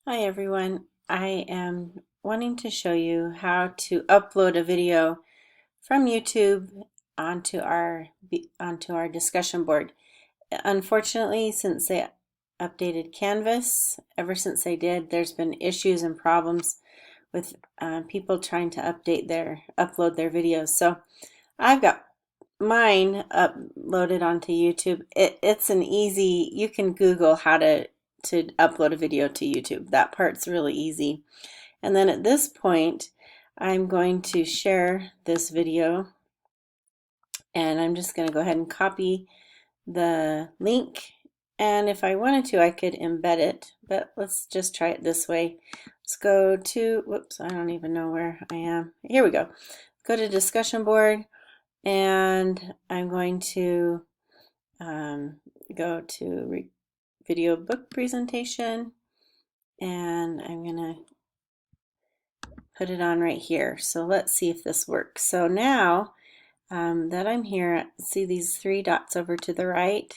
Hi everyone. I am wanting to show you how to upload a video from YouTube onto our discussion board. Unfortunately, since they updated Canvas, ever since they did, there's been issues and problems with people trying to upload their videos. So I've got mine uploaded onto YouTube. It's an easy, you can Google how to upload a video to YouTube. That part's really easy. And then at this point, I'm going to share this video, and I'm just going to go ahead and copy the link. And if I wanted to, I could embed it, but let's just try it this way. Let's go to, whoops, I don't even know where I am. Here we go. Go to discussion board, and I'm going to go to video book presentation, and I'm going to put it on right here. So let's see if this works. So now that I'm here, see these three dots over to the right?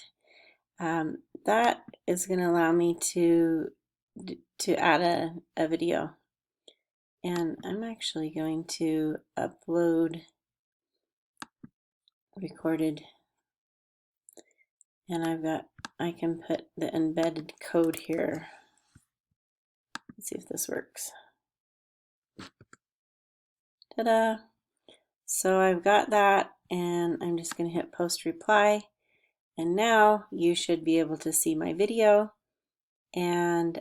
That is going to allow me to add a video. And I'm actually going to upload recorded, and I can put the embedded code here. Let's see if this works. Ta-da! So I've got that, and I'm just going to hit post reply, and now you should be able to see my video, and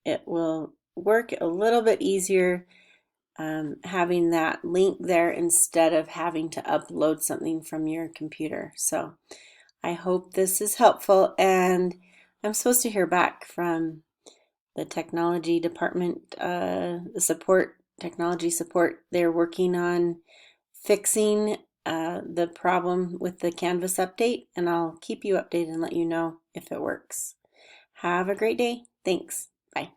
it will work a little bit easier having that link there instead of having to upload something from your computer. So I hope this is helpful, and I'm supposed to hear back from the technology department, technology support. They're working on fixing the problem with the Canvas update, and I'll keep you updated and let you know if it works. Have a great day. Thanks. Bye.